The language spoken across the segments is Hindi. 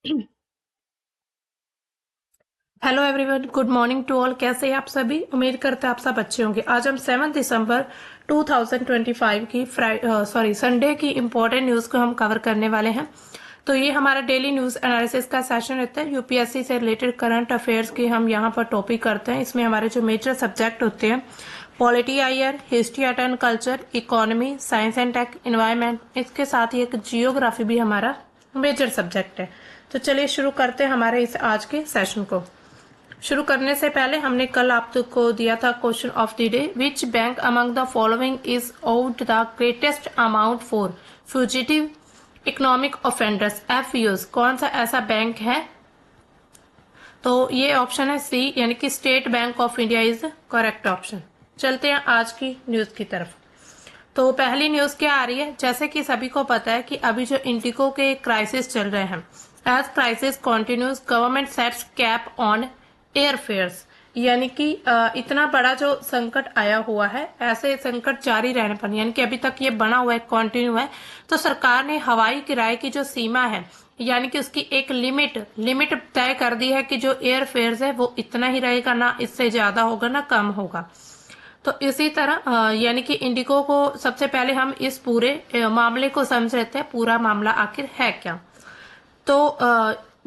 Hello everyone, good morning to all. कैसे हैं आप सभी? उम्मीद करते हैं आप सब अच्छे होंगे। आज हम 7 दिसंबर 2025 की संडे की इम्पोर्टेंट न्यूज़ को हम कवर करने वाले हैं। तो ये हमारा डेली न्यूज़ एनालिसिस का सेशन रहता है। यूपीएससी से रिलेटेड करंट अफेयर्स की हम यहाँ पर टॉपिक करते हैं। इसमें हमारे जो मेजर सब्जेक्ट होते हैं, polity IR, history art and culture, economy, science and tech, environment, इसके साथ ही एक जियोग्राफी भी हमारा मेजर सब्जेक्ट है। तो चलिए शुरू करते हैं हमारे इस आज के सेशन को। शुरू करने से पहले हमने कल आपको दिया था question of the day, which bank among the following is owed the greatest amount for fugitive economic offenders, एफयूज। कौन सा ऐसा बैंक है? तो ये ऑप्शन है सी, यानी कि state bank of India is correct option. चलते हैं आज की न्यूज की तरफ। तो पहली न्यूज क्या आ रही है? जैसे कि सभी को पता है कि अभी जो इंडिगो के क्राइसिस चल रहे हैं, as crisis continues government sets cap on air fares, यानी कि इतना बड़ा जो संकट आया हुआ है, ऐसे संकट जारी रहने पर, यानी कि अभी तक ये बना हुआ है, कंटिन्यू है, तो सरकार ने हवाई किराए की जो सीमा है, यानी कि उसकी एक लिमिट तय कर दी है कि जो एयर फेयर्स है वो इतना ही रहेगा, ना इससे ज्यादा होगा ना कम होगा। तो इसी तरह यानी कि इंडिगो को सबसे पहले हम इस पूरे मामले को समझ लेते हैं, पूरा मामला आखिर है क्या। तो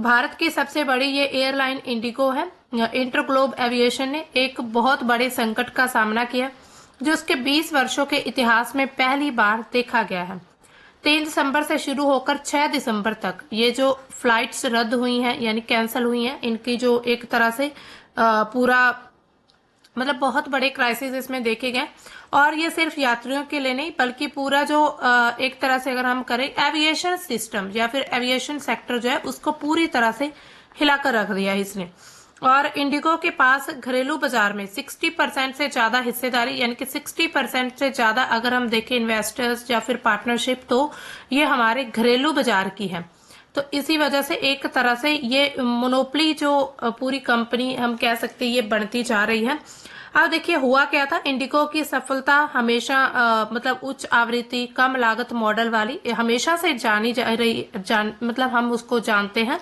भारत की सबसे बड़ी ये एयरलाइन इंडिगो है। इंटरग्लोब एविएशन ने एक बहुत बड़े संकट का सामना किया, जो उसके 20 वर्षों के इतिहास में पहली बार देखा गया है। 3 दिसंबर से शुरू होकर 6 दिसंबर तक ये जो फ्लाइट्स रद्द हुई हैं, यानी कैंसिल हुई हैं, इनकी जो एक तरह से पूरा मतलब बहुत बड़े क्राइसिस इसमें देखे गए। और ये सिर्फ यात्रियों के लिए नहीं, बल्कि पूरा जो एक तरह से अगर हम करें एविएशन सिस्टम या फिर एविएशन सेक्टर जो है, उसको पूरी तरह से हिलाकर रख दिया है इसने। और इंडिगो के पास घरेलू बाजार में 60% से ज्यादा हिस्सेदारी, यानी कि 60% से ज्यादा अगर हम देखें इन्वेस्टर्स या फिर पार्टनरशिप, तो ये हमारे घरेलू बाजार की है। तो इसी वजह से एक तरह से ये मोनोपली जो पूरी कंपनी हम कह सकते हैं, ये बढ़ती जा रही है। अब देखिए हुआ क्या था, इंडिगो की सफलता हमेशा मतलब उच्च आवृत्ति कम लागत मॉडल वाली हमेशा से जानी जा रही मतलब हम उसको जानते हैं।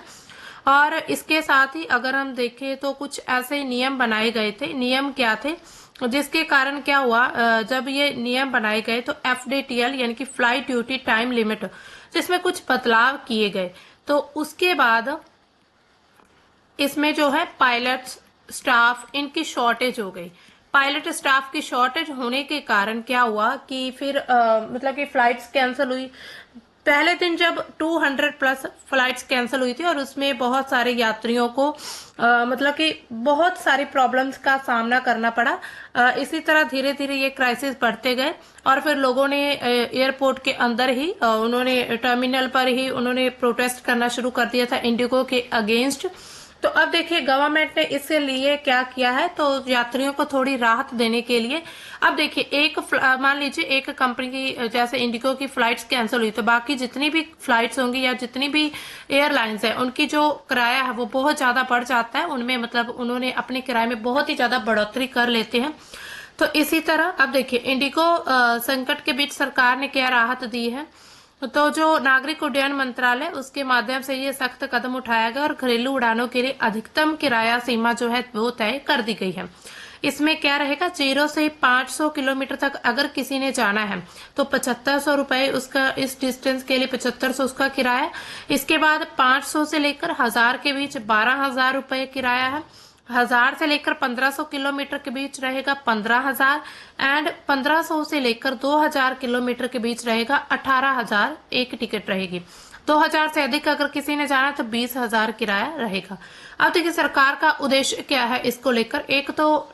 और इसके साथ ही अगर हम देखें तो कुछ ऐसे नियम बनाए गए थे। नियम क्या थे? जिसके कारण क्या हुआ, जब ये नियम बनाए गए तो एफडीटीएल यानी कि फ्लाइट ड्यूटी टाइम लिमिट, जिसमें कुछ बदलाव किए गए। तो उसके बाद इसमें जो है पायलट स्टाफ, इनकी शॉर्टेज हो गई। पायलट स्टाफ की शॉर्टेज होने के कारण क्या हुआ कि फिर मतलब कि फ्लाइट्स कैंसिल हुई। पहले दिन जब 200 प्लस फ्लाइट्स कैंसिल हुई थी और उसमें बहुत सारे यात्रियों को मतलब कि बहुत सारी प्रॉब्लम्स का सामना करना पड़ा। इसी तरह धीरे धीरे ये क्राइसिस बढ़ते गए और फिर लोगों ने एयरपोर्ट के अंदर ही उन्होंने टर्मिनल पर ही उन्होंने प्रोटेस्ट करना शुरू कर दिया था इंडिगो के अगेंस्ट। तो अब देखिए गवर्नमेंट ने इसके लिए क्या किया है, तो यात्रियों को थोड़ी राहत देने के लिए अब देखिए एक मान लीजिए एक कंपनी की जैसे इंडिगो की फ्लाइट्स कैंसिल हुई, तो बाकी जितनी भी फ्लाइट्स होंगी या जितनी भी एयरलाइंस है, उनकी जो किराया है वो बहुत ज्यादा बढ़ जाता है उनमें, मतलब उन्होंने अपने किराए में बहुत ही ज्यादा बढ़ोतरी कर लेते हैं। तो इसी तरह अब देखिए इंडिगो संकट के बीच सरकार ने क्या राहत दी है, तो जो नागरिक उड्डयन मंत्रालय उसके माध्यम से ये सख्त कदम उठाया गया और घरेलू उड़ानों के लिए अधिकतम किराया सीमा जो है वो तय कर दी गई है। इसमें क्या रहेगा, 0 से 500 किलोमीटर तक अगर किसी ने जाना है तो 7500 रुपए उसका, इस डिस्टेंस के लिए 7500 उसका किराया। इसके बाद 500 से लेकर 1000 के बीच 12,000 रुपए किराया है। 1000 से लेकर 1500 किलोमीटर के बीच रहेगा 15,000 एंड 1500 से लेकर 2000 किलोमीटर के बीच रहेगा 18,000 एक टिकट रहेगी। 2000 से अधिक अगर किसी ने जाना तो 20,000 किराया रहेगा। अब देखिए सरकार का उद्देश्य क्या है इसको लेकर, एक तो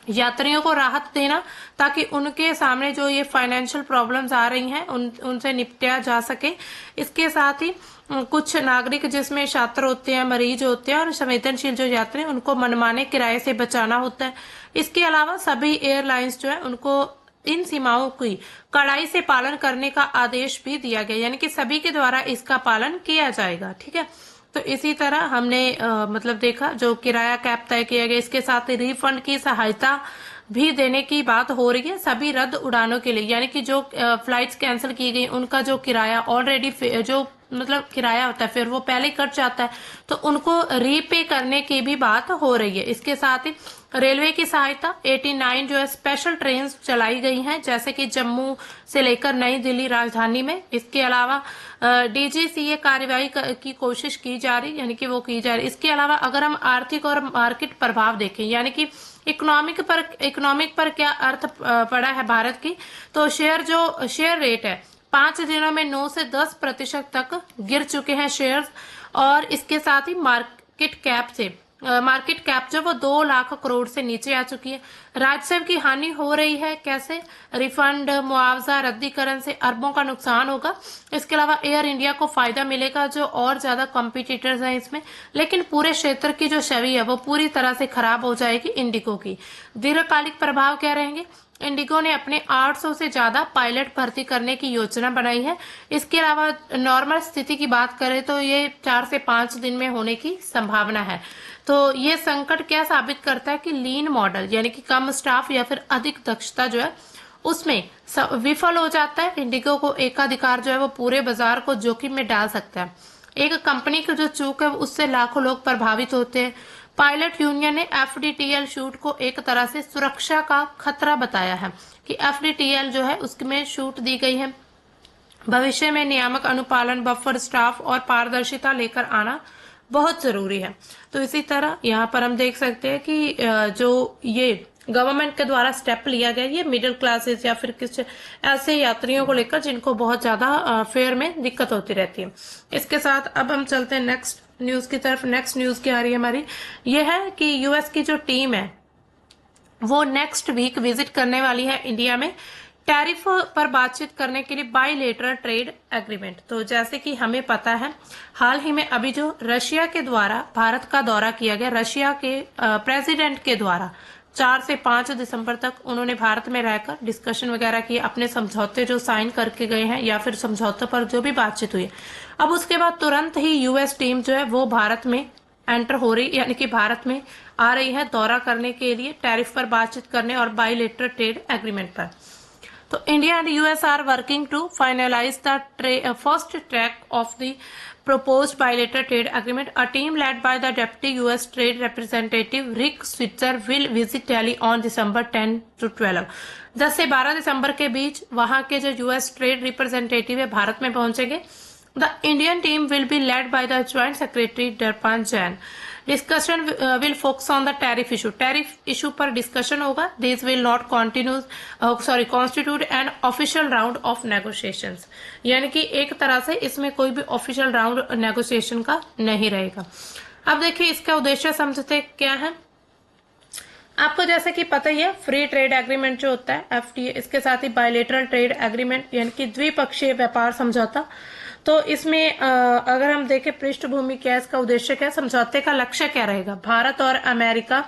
यात्रियों को राहत देना, ताकि उनके सामने जो ये फाइनेंशियल प्रॉब्लम्स आ रही हैं उनसे निपटा जा सके। इसके साथ ही कुछ नागरिक जिसमें छात्र होते हैं, मरीज होते हैं और संवेदनशील जो यात्री, उनको मनमाने किराए से बचाना होता है। इसके अलावा सभी एयरलाइंस जो है उनको इन सीमाओं की कड़ाई से पालन करने का आदेश भी दिया गया, यानी कि सभी के द्वारा इसका पालन किया जाएगा। ठीक है, तो इसी तरह हमने मतलब देखा जो किराया कैप तय किया गया, इसके साथ रिफंड की सहायता भी देने की बात हो रही है सभी रद्द उड़ानों के लिए, यानी कि जो फ्लाइट्स कैंसिल की गई उनका जो किराया ऑलरेडी जो मतलब किराया होता है, फिर वो पहले ही कट जाता है, तो उनको रीपे करने की भी बात हो रही है। इसके साथ ही रेलवे की सहायता 89 जो है स्पेशल ट्रेन चलाई गई हैं, जैसे कि जम्मू से लेकर नई दिल्ली राजधानी में। इसके अलावा डीजीसीए कार्यवाही की कोशिश की जा रही, यानी कि वो की जा रही। इसके अलावा अगर हम आर्थिक और मार्केट प्रभाव देखें, यानी कि इकोनॉमिक पर क्या अर्थ पड़ा है भारत की, तो शेयर रेट है 5 दिनों में 9 से 10% तक गिर चुके हैं शेयर्स। और इसके साथ ही मार्केट कैप जो वो 2 लाख करोड़ से नीचे आ चुकी है। राजस्व की हानि हो रही है, कैसे? रिफंड, मुआवजा, रद्दीकरण से अरबों का नुकसान होगा। इसके अलावा एयर इंडिया को फायदा मिलेगा, जो और ज्यादा कॉम्पिटिटर्स हैं इसमें, लेकिन पूरे क्षेत्र की जो छवि है वो पूरी तरह से खराब हो जाएगी इंडिगो की। दीर्घकालिक प्रभाव क्या रहेंगे? इंडिगो ने अपने 800 से ज्यादा पायलट भर्ती करने की योजना बनाई है। इसके अलावा नॉर्मल स्थिति की बात करें तो ये 4 से 5 दिन में होने की संभावना है। तो ये संकट क्या साबित करता है कि लीन मॉडल, यानी कि कम स्टाफ या फिर अधिक दक्षता जो है उसमें विफल हो जाता है। इंडिगो को एकाधिकार जो है वो पूरे बाजार को जोखिम में डाल सकता है। एक कंपनी की जो चूक है उससे लाखों लोग प्रभावित होते हैं। पायलट यूनियन ने एफडीटीएल छूट को एक तरह से सुरक्षा का खतरा बताया है कि एफडीटीएल जो है उसमें छूट दी गई है। भविष्य में नियामक अनुपालन, बफर स्टाफ और पारदर्शिता लेकर आना बहुत जरूरी है। तो इसी तरह यहाँ पर हम देख सकते हैं कि जो ये गवर्नमेंट के द्वारा स्टेप लिया गया, ये मिडिल क्लासेस या फिर किसी ऐसे यात्रियों को लेकर जिनको बहुत ज्यादा फेयर में दिक्कत होती रहती है। इसके साथ अब हम चलते हैं नेक्स्ट न्यूज की तरफ। नेक्स्ट न्यूज क्या आ रही है हमारी, ये है कि यूएस की जो टीम है वो नेक्स्ट वीक विजिट करने वाली है इंडिया में, टैरिफ पर बातचीत करने के लिए बाइलेटरल ट्रेड एग्रीमेंट। तो जैसे कि हमें पता है, हाल ही में अभी जो रशिया के द्वारा भारत का दौरा किया गया, रशिया के प्रेसिडेंट के द्वारा 4 से 5 दिसंबर तक उन्होंने भारत में रहकर डिस्कशन वगैरह किए, अपने समझौते जो साइन करके गए हैं या फिर समझौते पर जो भी बातचीत हुई। अब उसके बाद तुरंत ही यूएस टीम जो है वो भारत में एंटर हो रही, यानी कि भारत में आ रही है दौरा करने के लिए, टैरिफ पर बातचीत करने और बाइलेटरल ट्रेड एग्रीमेंट पर। तो India and US are working to finalise the first track of the proposed bilateral trade agreement. A team led by the Deputy U.S. Trade Representative Rick Switzer will visit Delhi on December 10 to 12. 10 से 12 दिसंबर के बीच वहां के जो यूएस ट्रेड रिप्रेजेंटेटिव है भारत में पहुंचेंगे। The Indian team will be led by the joint secretary Darpan Jain. Discussion will focus on the tariff issue. Tariff issue पर डिस्कशन होगा। This will not constitute an official round of negotiations, यानी कि एक तरह से इसमें कोई भी ऑफिशियल राउंड नेगोशिएशन का नहीं रहेगा। अब देखिए इसका उद्देश्य समझते क्या है। आपको जैसे कि पता ही है, फ्री ट्रेड एग्रीमेंट जो होता है एफटीए, इसके साथ ही बायलेटरल ट्रेड एग्रीमेंट यानी कि द्विपक्षीय व्यापार समझौता। तो इसमें अगर हम देखें पृष्ठभूमि क्या है, इसका उद्देश्य क्या है, समझौते का लक्ष्य क्या रहेगा। भारत और अमेरिका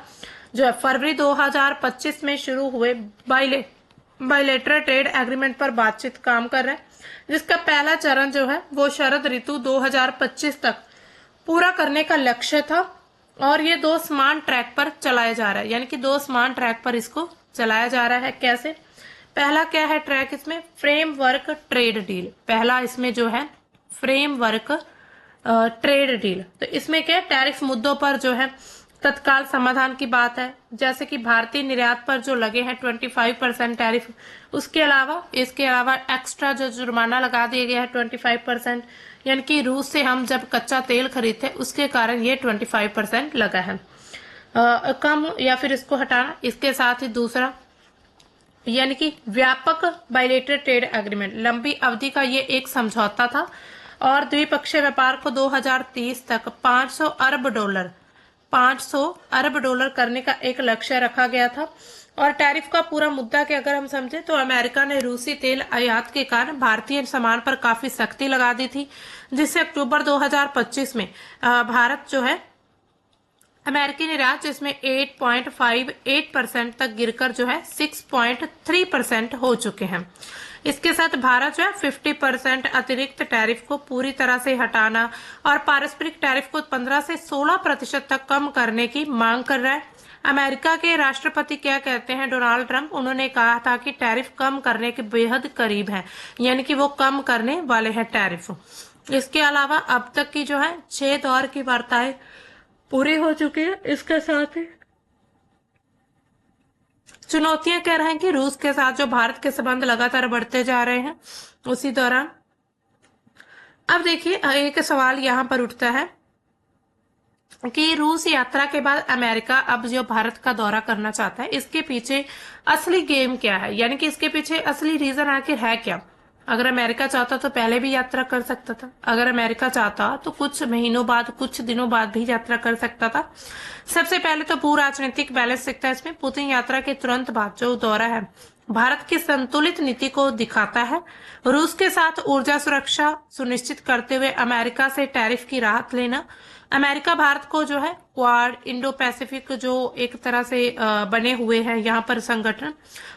जो है फरवरी 2025 में शुरू हुए बायलेटरल ट्रेड एग्रीमेंट पर बातचीत काम कर रहे हैं, जिसका पहला चरण जो है वो शरद ऋतु 2025 तक पूरा करने का लक्ष्य था। और ये 2 समान ट्रैक पर चलाया जा रहा है, यानी कि 2 समान ट्रैक पर इसको चलाया जा रहा है। कैसे? पहला क्या है ट्रैक इसमें, फ्रेमवर्क ट्रेड डील। पहला इसमें जो है फ्रेमवर्क ट्रेड डील। तो इसमें क्या, टैरिफ मुद्दों पर जो है तत्काल समाधान की बात है, जैसे कि भारतीय निर्यात पर जो लगे हैं 25% टैरिफ, इसके अलावा एक्स्ट्रा जो जुर्माना लगा दिया गया है 25%, यानी कि रूस से हम जब कच्चा तेल खरीदते हैं उसके कारण ये 25% लगा है, कम या फिर इसको हटाना। इसके साथ ही दूसरा यानी कि व्यापक बायलेटरल ट्रेड एग्रीमेंट, लंबी अवधि का ये एक समझौता था और द्विपक्षीय व्यापार को 2030 तक 500 अरब डॉलर करने का एक लक्ष्य रखा गया था। और टैरिफ का पूरा मुद्दा के अगर हम समझे तो अमेरिका ने रूसी तेल आयात के कारण भारतीय सामान पर काफी सख्ती लगा दी थी, जिससे अक्टूबर 2025 में भारत जो है अमेरिकी निर्यात जिसमें 8.58% तक गिरकर जो है 6.3% हो चुके हैं। इसके साथ भारत जो है 50% अतिरिक्त टैरिफ को पूरी तरह से हटाना और पारस्परिक टैरिफ को 15 से 16% तक कम करने की मांग कर रहा है। अमेरिका के राष्ट्रपति क्या कहते हैं, डोनाल्ड ट्रंप, उन्होंने कहा था कि टैरिफ कम करने के बेहद करीब है, यानी कि वो कम करने वाले हैं टैरिफ। इसके अलावा अब तक की जो है 6 दौर की वार्ताएं पूरी हो चुकी है। इसके साथ ही चुनौतियां कह रहे हैं कि रूस के साथ जो भारत के संबंध लगातार बढ़ते जा रहे हैं उसी दौरान। अब देखिए एक सवाल यहां पर उठता है कि रूस यात्रा के बाद अमेरिका अब जो भारत का दौरा करना चाहता है, इसके पीछे असली गेम क्या है, यानी कि इसके पीछे असली रीजन आखिर है क्या। अगर अमेरिका चाहता तो पहले भी यात्रा कर सकता था, अगर अमेरिका चाहता तो कुछ महीनों बाद, कुछ दिनों बाद भी यात्रा कर सकता था। सबसे पहले तो भू राजनीतिक बैलेंस दिखता है इसमें। पुतिन यात्रा के तुरंत बाद जो दौरा है भारत की संतुलित नीति को दिखाता है। रूस के साथ ऊर्जा सुरक्षा सुनिश्चित करते हुए अमेरिका से टैरिफ की राहत लेना। अमेरिका भारत को जो है क्वाड, इंडो पैसिफिक जो एक तरह से बने हुए हैं यहाँ पर संगठन,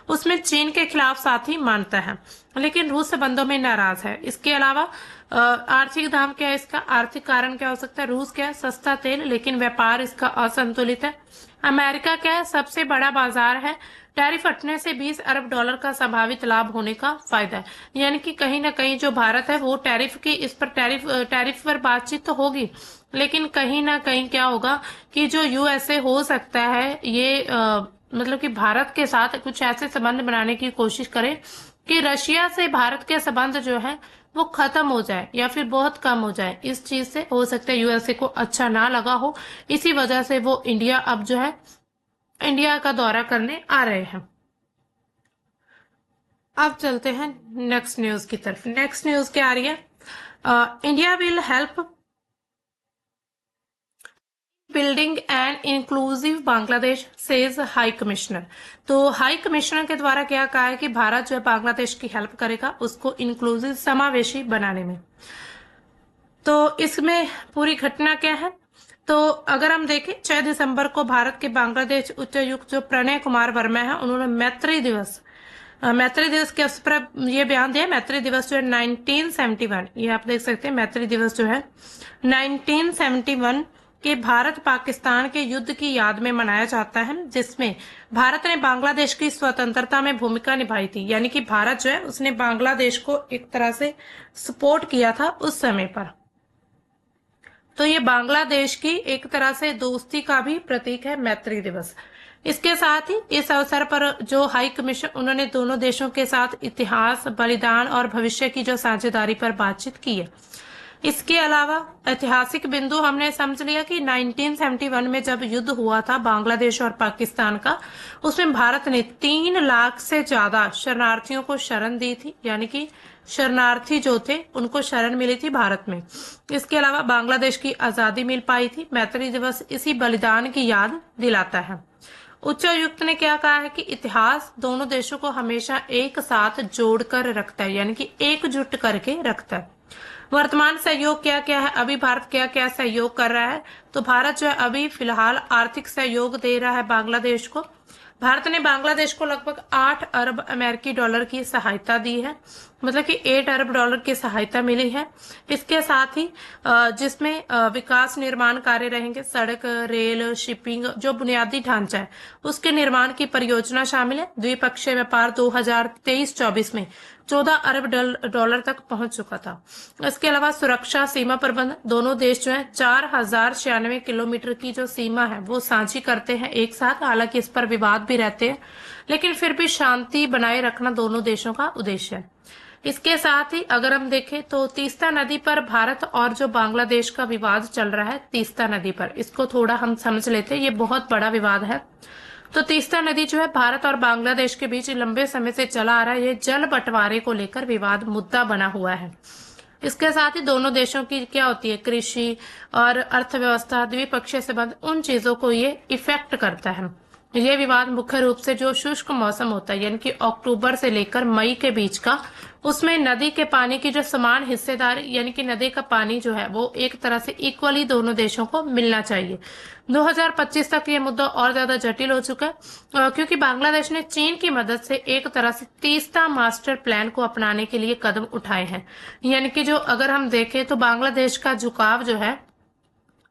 उसमें चीन के खिलाफ साथ ही मानता है, लेकिन रूस संबंधों में नाराज है। इसके अलावा आर्थिक दाम क्या है इसका, आर्थिक कारण क्या हो सकता है, रूस क्या है, सस्ता तेल, लेकिन व्यापार इसका असंतुलित है। अमेरिका क्या है, सबसे बड़ा बाजार है, टैरिफ हटने से 20 अरब डॉलर का संभावित लाभ होने का फायदा है। यानी कि कहीं ना कहीं जो भारत है वो टैरिफ की, इस पर टैरिफ पर बातचीत तो होगी, लेकिन कहीं ना कहीं क्या होगा कि जो यूएसए हो सकता है ये मतलब कि भारत के साथ कुछ ऐसे संबंध बनाने की कोशिश करे कि रशिया से भारत के संबंध जो है वो खत्म हो जाए या फिर बहुत कम हो जाए। इस चीज से हो सकता है यूएसए को अच्छा ना लगा हो, इसी वजह से वो इंडिया अब जो है इंडिया का दौरा करने आ रहे हैं। अब चलते हैं नेक्स्ट न्यूज की तरफ। नेक्स्ट न्यूज क्या आ रही है, India will help building an inclusive Bangladesh says high commissioner. तो हाई कमिश्नर के द्वारा क्या कहा है कि भारत जो है बांग्लादेश की हेल्प करेगा उसको इंक्लूसिव, समावेशी बनाने में। तो इसमें पूरी घटना क्या है, तो अगर हम देखें 6 दिसंबर को भारत के बांग्लादेश उच्चायुक्त जो प्रणय कुमार वर्मा है, उन्होंने मैत्री दिवस के अवसर पर यह बयान दिया। मैत्री दिवस जो है 1971, ये आप देख सकते हैं, मैत्री दिवस जो है 1971 के भारत पाकिस्तान के युद्ध की याद में मनाया जाता है, जिसमें भारत ने बांग्लादेश की स्वतंत्रता में भूमिका निभाई थी। यानी कि भारत जो है उसने बांग्लादेश को एक तरह से सपोर्ट किया था उस समय पर। तो ये बांग्लादेश की एक तरह से दोस्ती का भी प्रतीक है मैत्री दिवस। इसके साथ ही इस अवसर पर जो हाई कमीशन, उन्होंने दोनों देशों के साथ इतिहास, बलिदान और भविष्य की जो साझेदारी पर बातचीत की है। इसके अलावा ऐतिहासिक बिंदु हमने समझ लिया कि 1971 में जब युद्ध हुआ था बांग्लादेश और पाकिस्तान का, उसमें भारत ने 3 लाख से ज्यादा शरणार्थियों को शरण दी थी। यानी कि शरणार्थी जो थे उनको शरण मिली थी भारत में। इसके अलावा बांग्लादेश की आजादी मिल पाई थी। मैत्री दिवस इसी बलिदान की याद दिलाता है। उच्चायुक्त ने क्या कहा है कि इतिहास दोनों देशों को हमेशा एक साथ जोड़कर रखता है, यानी कि एकजुट करके रखता है। वर्तमान सहयोग क्या क्या है, अभी भारत क्या क्या सहयोग कर रहा है, तो भारत जो है अभी फिलहाल आर्थिक सहयोग दे रहा है बांग्लादेश को। भारत ने बांग्लादेश को लगभग 8 अरब अमेरिकी डॉलर की सहायता दी है, मतलब कि 8 अरब डॉलर की सहायता मिली है। इसके साथ ही जिसमें विकास निर्माण कार्य रहेंगे, सड़क, रेल, शिपिंग, जो बुनियादी ढांचा है उसके निर्माण की परियोजना शामिल है। द्विपक्षीय व्यापार 2023-24 में 14 अरब डॉलर तक पहुंच चुका था। इसके अलावा सुरक्षा, सीमा प्रबंध, दोनों देश जो है 4096 किलोमीटर की जो सीमा है वो साझी करते हैं एक साथ। हालांकि इस पर विवाद भी रहते हैं, लेकिन फिर भी शांति बनाए रखना दोनों देशों का उद्देश्य है। इसके साथ ही अगर हम देखें तो तीस्ता नदी पर भारत और जो बांग्लादेश का विवाद चल रहा है तीस्ता नदी पर, इसको थोड़ा हम समझ लेते हैं, ये बहुत बड़ा विवाद है। तो तीस्ता नदी जो है भारत और बांग्लादेश के बीच लंबे समय से चला आ रहा है। ये जल बंटवारे को लेकर विवाद मुद्दा बना हुआ है। इसके साथ ही दोनों देशों की क्या होती है, कृषि और अर्थव्यवस्था, द्विपक्षीय संबंध, उन चीजों को ये इफेक्ट करता है। ये विवाद मुख्य रूप से जो शुष्क मौसम होता है, यानी कि अक्टूबर से लेकर मई के बीच का, उसमें नदी के पानी की जो समान हिस्सेदारी, यानी कि नदी का पानी जो है वो एक तरह से इक्वली दोनों देशों को मिलना चाहिए। 2025 तक ये मुद्दा और ज्यादा जटिल हो चुका है, क्योंकि बांग्लादेश ने चीन की मदद से एक तरह से तीस्ता मास्टर प्लान को अपनाने के लिए कदम उठाए हैं। यानी कि जो अगर हम देखें तो बांग्लादेश का झुकाव जो है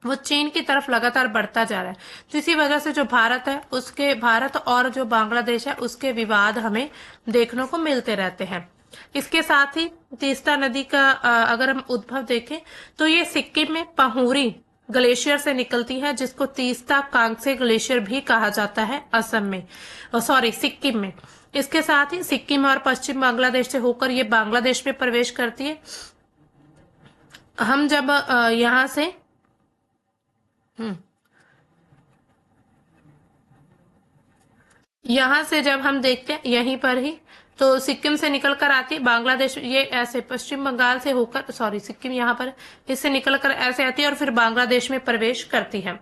वो चीन की तरफ लगातार बढ़ता जा रहा है। तो इसी वजह से जो भारत है उसके, भारत और जो बांग्लादेश है उसके विवाद हमें देखने को मिलते रहते हैं। इसके साथ ही तीस्ता नदी का अगर हम उद्भव देखें तो ये सिक्किम में पहुरी ग्लेशियर से निकलती है, जिसको तीस्ता कांगसे ग्लेशियर भी कहा जाता है असम में, सॉरी सिक्किम में। इसके साथ ही सिक्किम और पश्चिम बांग्लादेश से होकर ये बांग्लादेश में प्रवेश करती है। हम जब यहाँ से यहाँ से जब हम देखते हैं यहीं पर ही, तो सिक्किम से निकल कर आती है बांग्लादेश, ये ऐसे पश्चिम बंगाल से होकर, सॉरी सिक्किम यहाँ पर, इससे निकल कर ऐसे आती है और फिर बांग्लादेश में प्रवेश करती है।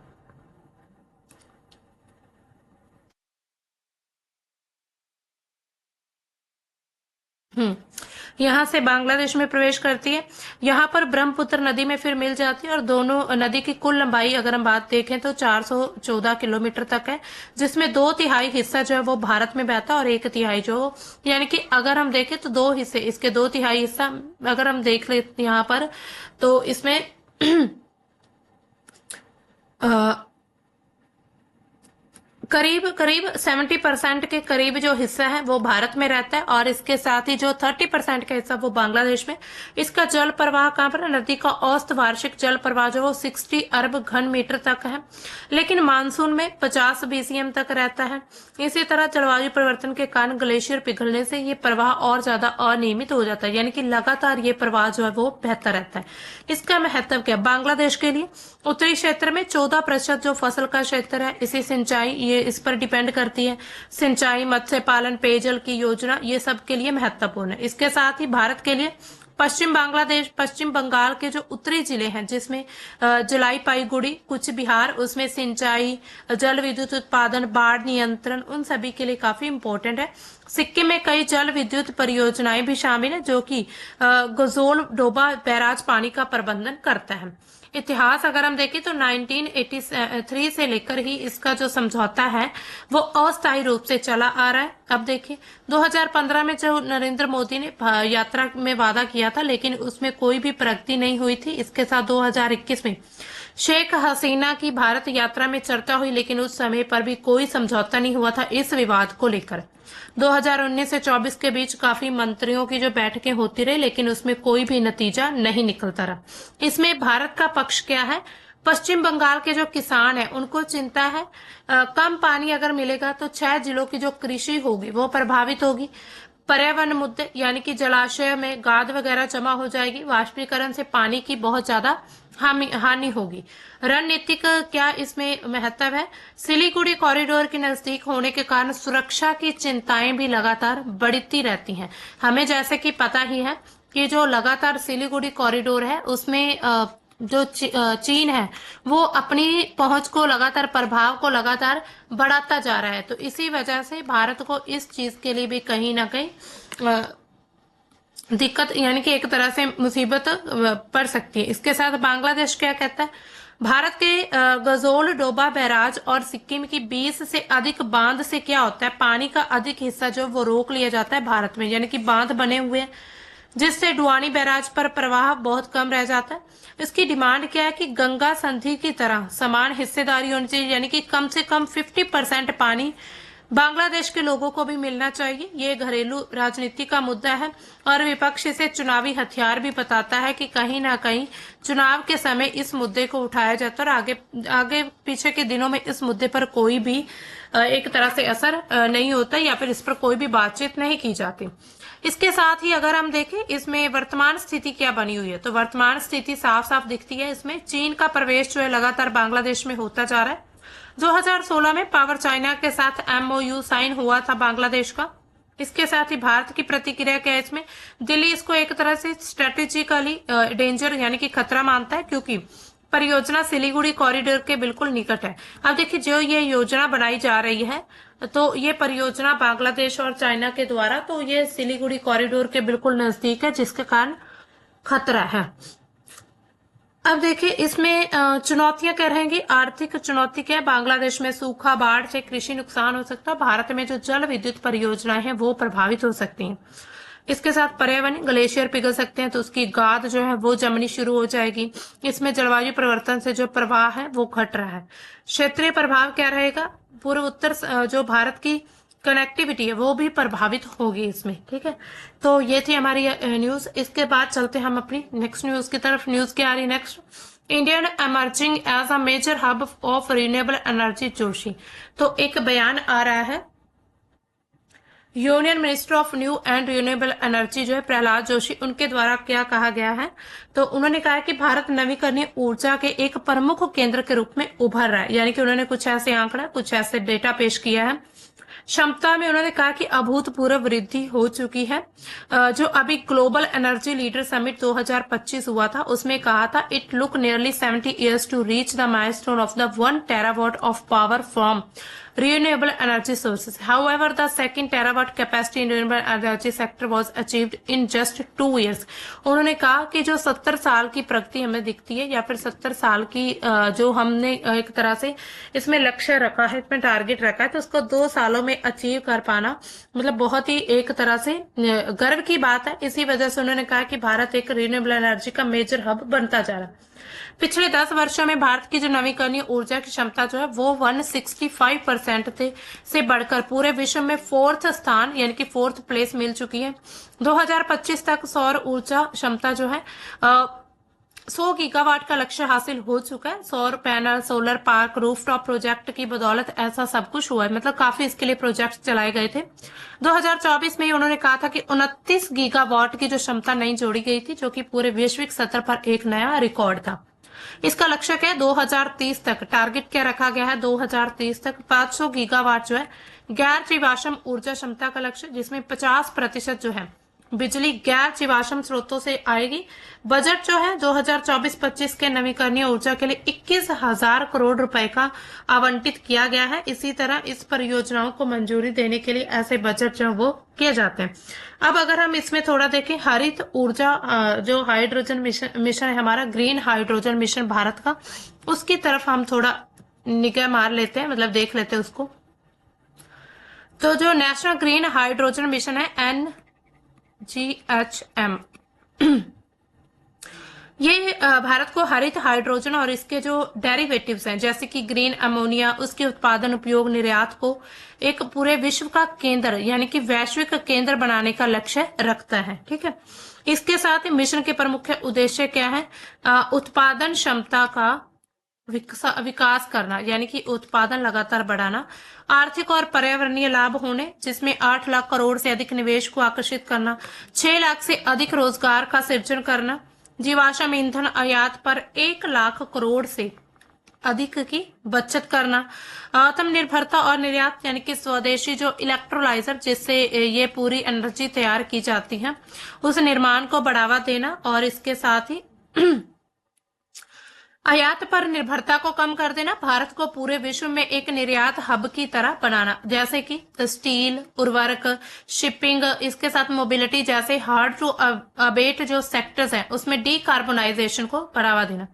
यहाँ से बांग्लादेश में प्रवेश करती है। यहाँ पर ब्रह्मपुत्र नदी में फिर मिल जाती है और दोनों नदी की कुल लंबाई अगर हम बात देखें तो 414 किलोमीटर तक है, जिसमें 2/3 हिस्सा जो है वो भारत में बहता है और 1/3 जो, यानी कि अगर हम देखें तो 2 हिस्से, इसके 2/3 हिस्सा अगर हम देख ले यहाँ पर, तो इसमें करीब करीब 70% के करीब जो हिस्सा है वो भारत में रहता है और इसके साथ ही जो 30% का हिस्सा वो बांग्लादेश में। इसका जल प्रवाह कहाँ पर है? नदी का औसत वार्षिक जल प्रवाह जो वो 60 अरब घन मीटर तक है, लेकिन मानसून में 50 BCM तक रहता है। इसी तरह जलवायु परिवर्तन के कारण ग्लेशियर पिघलने से ये प्रवाह और ज्यादा अनियमित हो जाता है, यानी कि लगातार ये प्रवाह जो है वो बहता रहता है। इसका महत्व क्या? बांग्लादेश के लिए उत्तरी क्षेत्र में 14% जो फसल का क्षेत्र है, इसी सिंचाई ये इस पर डिपेंड करती है। सिंचाई, मत्स्य पालन, पेयजल की योजना, ये सब के लिए महत्वपूर्ण है। इसके साथ ही भारत के लिए पश्चिम बंगाल के जो उत्तरी जिले हैं, जिसमें जलपाईगुड़ी, कुछ बिहार, उसमें सिंचाई, जल विद्युत उत्पादन, बाढ़ नियंत्रण, उन सभी के लिए काफी इंपॉर्टेंट है। सिक्किम में कई जल विद्युत परियोजनाएं भी शामिल है, जो कि गजोल डोबा बैराज पानी का प्रबंधन करता है। इतिहास अगर हम देखें तो 1983 से लेकर ही इसका जो समझौता है वो अस्थायी रूप से चला आ रहा है। अब देखिए 2015 में जो नरेंद्र मोदी ने यात्रा में वादा किया था, लेकिन उसमें कोई भी प्रगति नहीं हुई थी। इसके साथ 2021 में शेख हसीना की भारत यात्रा में चर्चा हुई, लेकिन उस समय पर भी कोई समझौता नहीं हुआ था इस विवाद को लेकर। 2019 से 24 के बीच काफी मंत्रियों की जो बैठकें होती रही, लेकिन उसमें कोई भी नतीजा नहीं निकलता रहा। इसमें भारत का पक्ष क्या है? पश्चिम बंगाल के जो किसान हैं उनको चिंता है, कम पानी अगर मिलेगा तो 6 जिलों की जो कृषि होगी वो प्रभावित होगी। पर्यावरण मुद्दे, यानी कि जलाशय में गाद वगैरह जमा हो जाएगी, वाष्पीकरण से पानी की बहुत ज्यादा हानि होगी। रणनीतिक क्या इसमें महत्व है? सिलीगुड़ी कॉरिडोर के नजदीक होने के कारण सुरक्षा की चिंताएं भी लगातार बढ़ती रहती हैं। हमें जैसे कि पता ही है कि जो लगातार सिलीगुड़ी कॉरिडोर है उसमें जो चीन है वो अपनी पहुंच को लगातार, प्रभाव को लगातार बढ़ाता जा रहा है। तो इसी वजह से भारत को इस चीज के लिए भी कहीं ना कहीं दिक्कत, यानी कि एक तरह से मुसीबत पड़ सकती है। इसके साथ बांग्लादेश क्या कहता है? भारत के गजोल डोबा बैराज और सिक्किम की 20 से अधिक बांध से क्या होता है? पानी का अधिक हिस्सा जो वो रोक लिया जाता है भारत में, यानी कि बांध बने हुए हैं, जिससे डुआनी बैराज पर प्रवाह बहुत कम रह जाता है। इसकी डिमांड क्या है कि गंगा संधि की तरह समान हिस्सेदारी होनी चाहिए, यानी कि कम से कम 50% पानी बांग्लादेश के लोगों को भी मिलना चाहिए। ये घरेलू राजनीति का मुद्दा है और विपक्ष इसे चुनावी हथियार भी बताता है कि कहीं ना कहीं चुनाव के समय इस मुद्दे को उठाया जाता है और आगे पीछे के दिनों में इस मुद्दे पर कोई भी एक तरह से असर नहीं होता या फिर इस पर कोई भी बातचीत नहीं की जाती। इसके साथ ही अगर हम देखें इसमें वर्तमान स्थिति क्या बनी हुई है, तो वर्तमान स्थिति साफ साफ दिखती है। इसमें चीन का प्रवेश जो है लगातार बांग्लादेश में होता जा रहा है। 2016 में पावर चाइना के साथ MOU साइन हुआ था बांग्लादेश का। इसके साथ ही भारत की प्रतिक्रिया क्या है इसमें? दिल्ली इसको एक तरह से स्ट्रेटेजिकली डेंजर, यानी कि खतरा मानता है, क्योंकि परियोजना सिलीगुड़ी कॉरिडोर के बिल्कुल निकट है। अब देखिए जो ये योजना बनाई जा रही है, तो ये परियोजना बांग्लादेश और चाइना के द्वारा, तो ये सिलीगुड़ी कॉरिडोर के बिल्कुल नजदीक है, जिसके कारण खतरा है। अब देखिए इसमें चुनौतियां क्या रहेंगी? आर्थिक चुनौती क्या है? बांग्लादेश में सूखा, बाढ़ से कृषि नुकसान हो सकता है। भारत में जो जल विद्युत परियोजनाएं हैं वो प्रभावित हो सकती हैं। इसके साथ पर्यावरण, ग्लेशियर पिघल सकते हैं तो उसकी गाद जो है वो जमनी शुरू हो जाएगी। इसमें जलवायु परिवर्तन से जो प्रवाह है वो घट रहा है। क्षेत्रीय प्रभाव क्या रहेगा? पूर्व उत्तर जो भारत की कनेक्टिविटी है वो भी प्रभावित होगी इसमें। ठीक है, तो ये थी हमारी न्यूज। इसके बाद चलते हम अपनी नेक्स्ट न्यूज की तरफ। न्यूज क्या आ रही next, Indian emerging as a major hub of renewable energy Joshi. तो एक बयान आ रहा है, union minister of new and renewable energy जो है प्रहलाद जोशी, उनके द्वारा क्या कहा गया है, तो उन्होंने कहा है कि भारत नवीकरणीय ऊर्जा के एक प्रमुख केंद्र के रूप में उभर रहा है। यानी कि उन्होंने कुछ ऐसे आंकड़ा, कुछ ऐसे डेटा पेश किया है। क्षमता में उन्होंने कहा कि अभूतपूर्व वृद्धि हो चुकी है। जो अभी ग्लोबल एनर्जी लीडर समिट 2025 हुआ था, उसमें कहा था it look nearly 70 years to reach the milestone of the 1 terawatt of power from renewable energy sources. However, the second terawatt capacity in renewable energy sector was achieved in just 2 years. उन्होंने कहा कि जो 70 साल की प्रगति हमें दिखती है, या फिर 70 साल की जो हमने एक तरह से इसमें लक्ष्य रखा है, इसमें टारगेट रखा है, तो उसको 2 सालों में अचीव कर पाना मतलब बहुत ही एक तरह से गर्व की बात है। इसी वजह से उन्होंने कहा कि भारत एक रिन्यूएबल एनर्जी का मेजर हब बनता जा रहा है। पिछले 10 वर्षों में भारत की जो नवीकरणीय ऊर्जा की क्षमता जो है वो 165% से बढ़कर पूरे विश्व में 4th स्थान यानी कि 4th प्लेस मिल चुकी है। 2025 तक सौर ऊर्जा क्षमता जो है 100 गीगावाट का लक्ष्य हासिल हो चुका है। सौर panel, solar park, rooftop project की बदौलत ऐसा सब कुछ हुआ है, मतलब काफी इसके लिए प्रोजेक्ट चलाए गए थे। 2024 में उन्होंने कहा था कि 29 गीगावाट की जो क्षमता नई जोड़ी गई थी, जो कि पूरे वैश्विक स्तर पर एक नया रिकॉर्ड था। इसका लक्ष्य क्या है, 2030 तक टारगेट क्या रखा गया है, 2030 तक 500 गीगावाट जो है गैर जीवाश्म ऊर्जा क्षमता का लक्ष्य, जिसमें 50% जो है बिजली गैर जीवाश्म स्रोतों से आएगी। बजट जो है 2024-25 के नवीकरणीय ऊर्जा के लिए 21,000 करोड़ रुपए का आवंटित किया गया है। इसी तरह इस परियोजनाओं को मंजूरी देने के लिए ऐसे बजट जो वो किए जाते हैं। अब अगर हम इसमें थोड़ा देखें, हरित ऊर्जा जो हाइड्रोजन मिशन है हमारा, ग्रीन हाइड्रोजन मिशन भारत का, उसकी तरफ हम थोड़ा निगाह मार लेते हैं, मतलब देख लेते हैं उसको। तो जो नेशनल ग्रीन हाइड्रोजन मिशन है NGHM, ये भारत को हरित हाइड्रोजन और इसके जो डेरिवेटिव्स हैं जैसे कि ग्रीन अमोनिया, उसके उत्पादन, उपयोग, निर्यात को एक पूरे विश्व का केंद्र यानी कि वैश्विक केंद्र बनाने का लक्ष्य रखता है। ठीक है, इसके साथ ही मिशन के प्रमुख उद्देश्य क्या है, उत्पादन क्षमता का विकास करना यानी कि उत्पादन लगातार बढ़ाना, आर्थिक और पर्यावरणीय लाभ होने जिसमें 8 लाख करोड़ से अधिक निवेश को आकर्षित करना, 6 लाख से अधिक रोजगार का सृजन करना, जीवाश्म ईंधन आयात पर 1 लाख करोड़ से अधिक की बचत करना, आत्मनिर्भरता और निर्यात यानी कि स्वदेशी जो इलेक्ट्रोलाइजर जिससे ये पूरी एनर्जी तैयार की जाती है उस निर्माण को बढ़ावा देना, और इसके साथ ही आयात पर निर्भरता को कम कर देना, भारत को पूरे विश्व में एक निर्यात हब की तरह बनाना, जैसे कि स्टील, उर्वरक, शिपिंग, इसके साथ मोबिलिटी जैसे हार्ड टू अबेट जो सेक्टर्स हैं उसमें डीकार्बोनाइजेशन को बढ़ावा देना,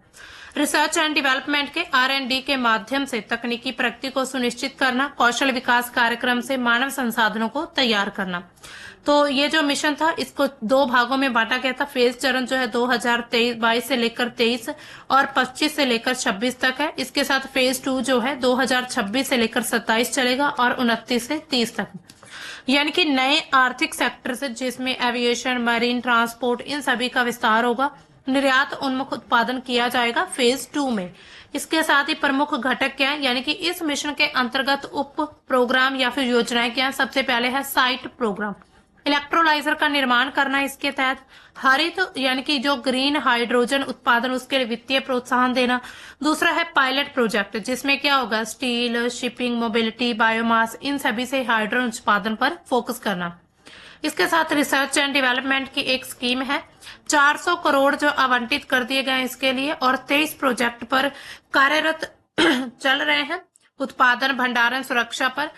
रिसर्च एंड डेवलपमेंट के R&D के माध्यम से तकनीकी प्रगति को सुनिश्चित करना, कौशल विकास कार्यक्रम से मानव संसाधनों को तैयार करना। तो ये जो मिशन था इसको 2 भागों में बांटा गया था। फेज चरण जो है 2022 से लेकर 23 और 25 से लेकर 26 तक है। इसके साथ फेज 2 जो है 2026 से लेकर 27 चलेगा और 29 से 30 तक, यानी कि नए आर्थिक सेक्टर से जिसमें एविएशन, मरीन ट्रांसपोर्ट, इन सभी का विस्तार होगा। निर्यात उन्मुख उत्पादन किया जाएगा फेज 2 में। इसके साथ ही प्रमुख घटक क्या है, यानी कि इस मिशन के अंतर्गत उप प्रोग्राम या फिर योजनाएं क्या है। सबसे पहले है साइट प्रोग्राम, इलेक्ट्रोलाइजर का निर्माण करना, इसके तहत हरित यानी कि जो ग्रीन हाइड्रोजन उत्पादन उसके लिए वित्तीय प्रोत्साहन देना। दूसरा है पायलट प्रोजेक्ट, जिसमें क्या होगा, स्टील, शिपिंग, मोबिलिटी, बायोमास, इन सभी से हाइड्रोजन उत्पादन पर फोकस करना। इसके साथ रिसर्च एंड डेवलपमेंट की एक स्कीम है, 400 करोड़ जो आवंटित कर दिए गए इसके लिए, और 23 प्रोजेक्ट पर कार्यरत चल रहे हैं उत्पादन, भंडारण, सुरक्षा पर।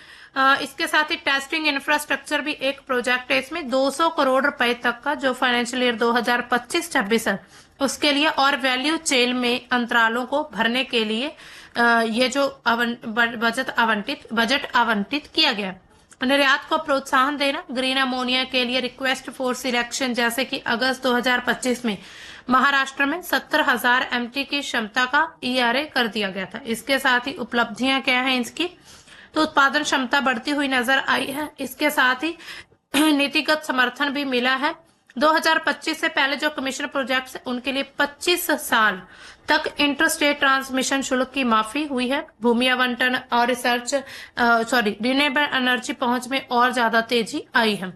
इसके साथ ही टेस्टिंग इंफ्रास्ट्रक्चर भी एक प्रोजेक्ट है, इसमें 200 करोड़ रुपए तक का जो फाइनेंशियल ईयर 2025-26 है उसके लिए, और वैल्यू चेन में अंतरालों को भरने के लिए ये जो बजट आवंटित किया गया। निर्यात को प्रोत्साहन देना, ग्रीन अमोनिया के लिए रिक्वेस्ट फॉर सिलेक्शन, जैसे कि अगस्त 2025 में महाराष्ट्र में 70,000 MT की क्षमता का ERA कर दिया गया था। इसके साथ ही उपलब्धियां क्या है इसकी, तो उत्पादन क्षमता बढ़ती हुई नजर आई है। इसके साथ ही नीतिगत समर्थन भी मिला है। 2025 से पहले जो कमीशन प्रोजेक्ट्स उनके लिए 25 साल तक इंटर स्टेट ट्रांसमिशन शुल्क की माफी हुई है। भूमि आवंटन और रिसर्च रिन्यूएबल एनर्जी पहुंच में और ज्यादा तेजी आई है।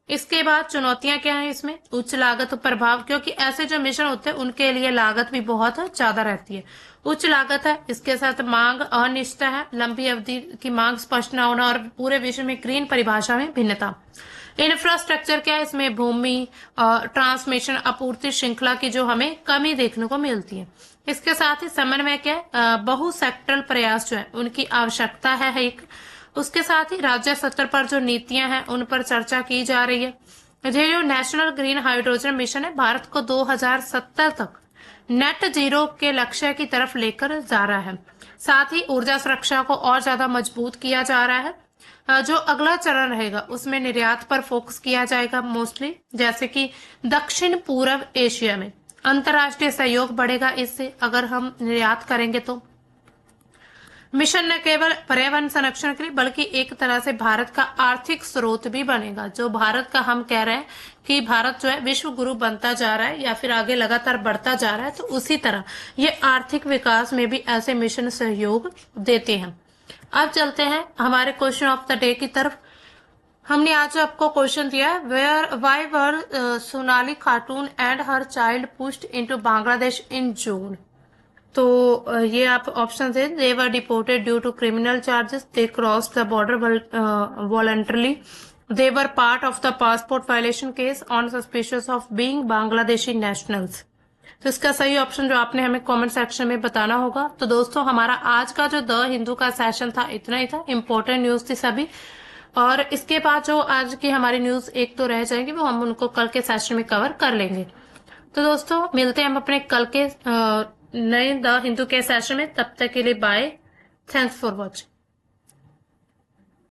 इसके बाद चुनौतियां क्या है इसमें? उच्च लागत प्रभाव, क्योंकि ऐसे जो मिशन होते हैं उनके लिए लागत भी बहुत ज्यादा रहती है। उच्च लागत है, इसके साथ मांग अनिश्चित है, लंबी अवधि की मांग स्पष्ट न होना और पूरे विश्व में ग्रीन परिभाषा में भिन्नता। इंफ्रास्ट्रक्चर क्या है? इसमें भूमि ट्रांसमिशन आपूर्ति श्रृंखला की जो हमें कमी देखने को मिलती है। इसके साथ ही समन्वय क्या है? बहु सेक्टरल प्रयास जो है उनकी आवश्यकता है एक। उसके साथ ही राज्य स्तर पर जो नीतियां हैं उन पर चर्चा की जा रही है। ये जो नेशनल ग्रीन हाइड्रोजन मिशन है भारत को 2070 तक नेट जीरो के लक्ष्य की तरफ लेकर जा रहा है। साथ ही ऊर्जा सुरक्षा को और ज्यादा मजबूत किया जा रहा है। जो अगला चरण रहेगा उसमें निर्यात पर फोकस किया जाएगा मोस्टली, जैसे कि दक्षिण पूर्व एशिया में अंतर्राष्ट्रीय सहयोग बढ़ेगा इससे अगर हम निर्यात करेंगे तो। मिशन न केवल पर्यावरण संरक्षण के लिए बल्कि एक तरह से भारत का आर्थिक स्रोत भी बनेगा। जो भारत का हम कह रहे हैं कि भारत जो है विश्व गुरु बनता जा रहा है या फिर आगे लगातार बढ़ता जा रहा है, तो उसी तरह ये आर्थिक विकास में भी ऐसे मिशन सहयोग देते हैं। अब चलते हैं हमारे क्वेश्चन ऑफ द डे की तरफ। हमने आज आपको क्वेश्चन दिया है, where Y were Sonali Khatun and her child pushed into Bangladesh in June. तो ये आप ऑप्शन है, they were deported due to criminal charges, they crossed the border voluntarily, they were part of the passport violation case on suspicious of being Bangladeshi nationals. तो इसका सही ऑप्शन जो आपने हमें कमेंट सेक्शन में बताना होगा। तो दोस्तों हमारा आज का जो द हिंदू का सेशन था इतना ही था, इंपॉर्टेंट न्यूज थी सभी। और इसके बाद जो आज की हमारी न्यूज एक तो रह जाएगी, वो हम उनको कल के सेशन में कवर कर लेंगे। तो दोस्तों मिलते हैं हम अपने कल के नए द हिंदू के सेशन में। तब तक के लिए बाय, थैंक्स फॉर वॉचिंग।